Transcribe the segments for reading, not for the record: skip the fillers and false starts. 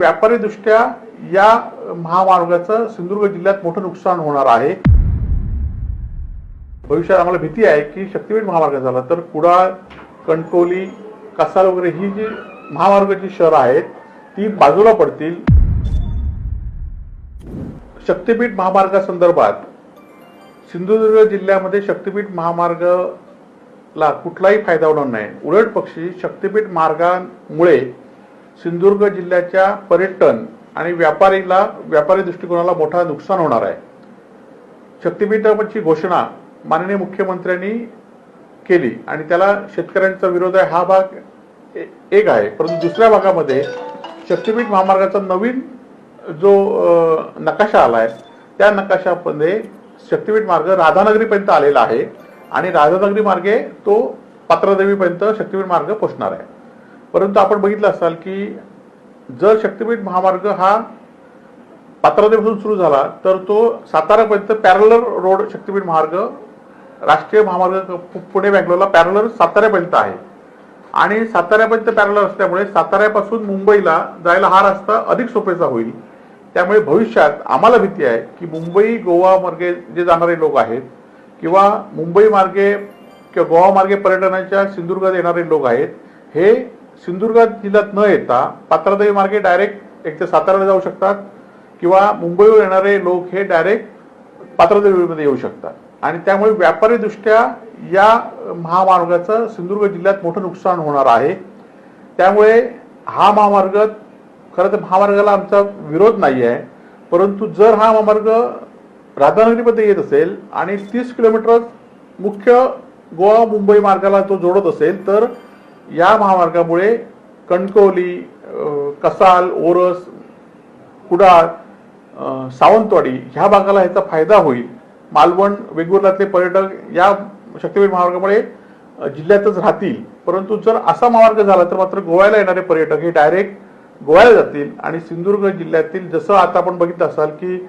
व्यापारी दृष्ट्या या महामार्गाचं सिंधुदुर्ग जिल्ह्यात मोठं नुकसान होणार आहे। भविष्यात आम्हाला भीती आहे की शक्तीपीठ महामार्ग झाला तर कुडाळ, कणकवली, कसाल वगैरे ही जी महामार्गाची शहरं आहेत ती बाजूला पडतील। शक्तीपीठ महामार्गासंदर्भात सिंधुदुर्ग जिल्ह्यामध्ये शक्तीपीठ महामार्गाला कुठलाही फायदा होणार नाही। उलट पक्षी शक्तीपीठ मार्गामुळे सिंधुदुर्ग जिल्ह्याच्या पर्यटन आणि व्यापारी दृष्टिकोनाला मोठा नुकसान होणार आहे। शक्तीपीठाची घोषणा माननीय मुख्यमंत्र्यांनी केली आणि त्याला शेतकऱ्यांचा विरोध आहे हा भाग एक आहे, परंतु दुसऱ्या भागामध्ये शक्तीपीठ महामार्गाचा नवीन जो नकाशा आलाय त्या नकाशामध्ये शक्तीपीठ मार्ग राधानगरीपर्यंत आलेला आहे आणि राधानगरी मार्गे तो पात्रादेवीपर्यंत शक्तीपीठ मार्ग पोहोचणार आहे। परंतु आपण बघितलं असाल की जर शक्तीपीठ महामार्ग हा पात्रादेवीपासून सुरू झाला तर तो सातारापर्यंत पॅरलर रोड शक्तीपीठ मार्ग राष्ट्रीय महामार्ग पुणे बँगलोरला पॅरलर साताऱ्यापर्यंत आहे आणि साताऱ्यापर्यंत पॅरलर असल्यामुळे साताऱ्यापासून मुंबईला जायला हा रस्ता अधिक सोपेचा होईल। त्यामुळे भविष्यात आम्हाला भीती आहे की मुंबई गोवा मार्गे जे जाणारे लोक आहेत किंवा मुंबई मार्गे किंवा गोवा मार्गे पर्यटनाच्या सिंधुदुर्गात येणारे लोक आहेत हे सिंधुदुर्ग जिल्ह्यात न येता पात्रादेवी मार्गे डायरेक्ट एक तर साताऱ्याला जाऊ शकतात किंवा मुंबईवर येणारे लोक हे डायरेक्ट पात्रादेवीमध्ये येऊ शकतात आणि त्यामुळे व्यापारी दृष्ट्या या महामार्गाचं सिंधुदुर्ग जिल्ह्यात मोठं नुकसान होणार आहे। त्यामुळे हा महामार्ग खरं तर महामार्गाला आमचा विरोध नाही आहे, परंतु जर हा महामार्ग राधानगरीमध्ये येत असेल आणि 30 किलोमीटर मुख्य गोवा मुंबई मार्गाला तो जोडत असेल तर या महामार्गामुळे कणकवली, कसाल, ओरस, कुडाळ, सावंतवाडी ह्या भागाला ह्याचा फायदा होईल। मालवण, वेंगुर्ल्यातले पर्यटक या शक्तीपीठ महामार्गामुळे जिल्ह्यातच राहतील, परंतु जर असा महामार्ग झाला तर मात्र गोव्याला येणारे पर्यटक हे डायरेक्ट गोव्याला जातील आणि सिंधुदुर्ग जिल्ह्यातील जसं आता आपण बघितलं असाल की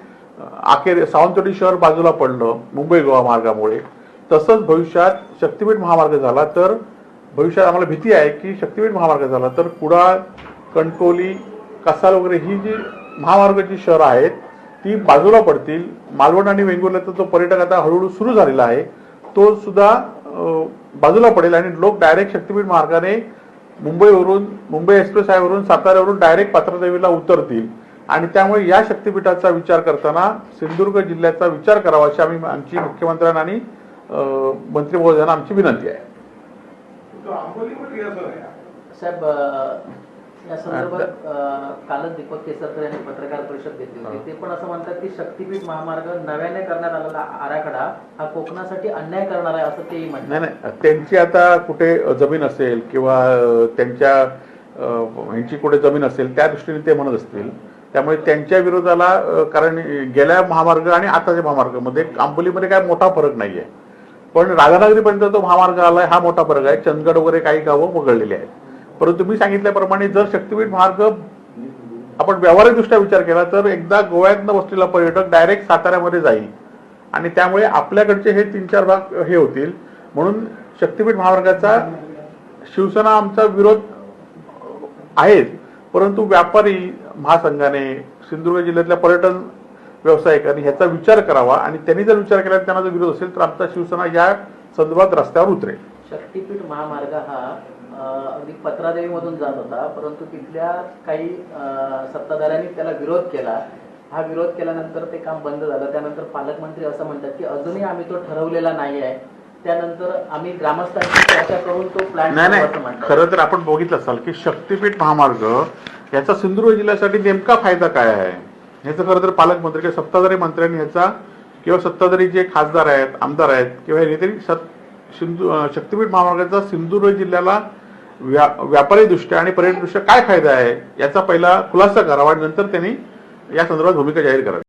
अखेर सावंतवाडी शहर बाजूला पडलं मुंबई गोवा मार्गामुळे, तसंच भविष्यात शक्तीपीठ महामार्ग झाला तर भविष्यात आम्हाला भीती आहे की शक्तीपीठ महामार्ग झाला तर कुडाळ, कणकवली, कसाल वगैरे ही जी महामार्गाची शहरं आहेत ती बाजूला पडतील। मालवण आणि वेंगुर्ल्याचा जो पर्यटक आता हळूहळू सुरू झालेला आहे तो सुद्धा बाजूला पडेल आणि लोक डायरेक्ट शक्तीपीठ मार्गाने मुंबई एक्सप्रेस हायवेवरून साताऱ्यावरून डायरेक्ट पात्रादेवीला उतरतील आणि त्यामुळे या शक्तीपीठाचा विचार करताना सिंधुदुर्ग जिल्ह्याचा विचार करावा अशी आमची मुख्यमंत्र्यांना आणि मंत्री महोदयांना आमची विनंती आहे। साहेब, या संदर्भात कालच दीपक केसरकर यांनी पत्रकार परिषद घेतली होती। ते पण असं म्हणतात की शक्तीपीठ महामार्ग नव्याने करण्यात आलेला आराखडा हा कोकणासाठी अन्याय करणार आहे असं तेही म्हणतात। नाही, त्यांची आता कुठे जमीन असेल किंवा त्यांच्या ह्यांची कुठे जमीन असेल त्या दृष्टीने ते म्हणत असतील, त्यामुळे त्यांच्या विरोधाला कारण गेल्या महामार्ग आणि आताच्या महामार्गामध्ये आंबोलीमध्ये काय मोठा फरक नाहीये, पण राधानगरीपर्यंत तो महामार्ग आलाय हा मोठा फरक आहे। चंदगड वगैरे काही गावं वगळलेली आहेत, परंतु मी सांगितल्याप्रमाणे जर शक्तीपीठ मार्ग आपण व्यावहारिकदृष्ट्या विचार केला तर एकदा गोव्यातनं बसलेला पर्यटक डायरेक्ट साताऱ्यामध्ये जाईल आणि त्यामुळे आपल्याकडचे हे 3-4 भाग हे होतील। म्हणून शक्तीपीठ महामार्गाचा शिवसेना आमचा विरोध आहेच, परंतु व्यापारी महासंघाने सिंधुदुर्ग जिल्ह्यातल्या पर्यटन व्यावसायिकांनी ह्याचा विचार करावा आणि त्यांनी जर विचार केला त्यांना जर विरोध असेल तर आमचा शिवसेना या संदर्भात रस्त्यावर उतरेल। शक्तीपीठ महामार्ग हा अगदी पत्रादेवीमधून जात होता, परंतु तिथल्या काही सत्ताधाऱ्यांनी त्याला विरोध केला। हा विरोध केल्यानंतर ते काम बंद झालं। त्यानंतर पालकमंत्री असं म्हणतात की अजूनही आम्ही तो ठरवलेला नाही आहे, त्यानंतर आम्ही ग्रामस्थांशी चर्चा करून तो प्लॅन नाही, खरं तर आपण बघितलं असाल की शक्तीपीठ महामार्ग याचा सिंधुदुर्ग जिल्ह्यासाठी नेमका फायदा काय आहे ह्याचं खरं तर पालकमंत्री किंवा सत्ताधारी मंत्र्यांनी ह्याचा किंवा सत्ताधारी जे खासदार आहेत, आमदार आहेत किंवा हे तरी शक्तीपीठ महामार्गाचा सिंधुदुर्ग जिल्ह्याला व्यापारी दृष्ट्या आणि पर्यटन दृष्ट्या काय फायदा आहे याचा पहिला खुलासा करावा आणि नंतर त्यांनी या संदर्भात भूमिका जाहीर करावी।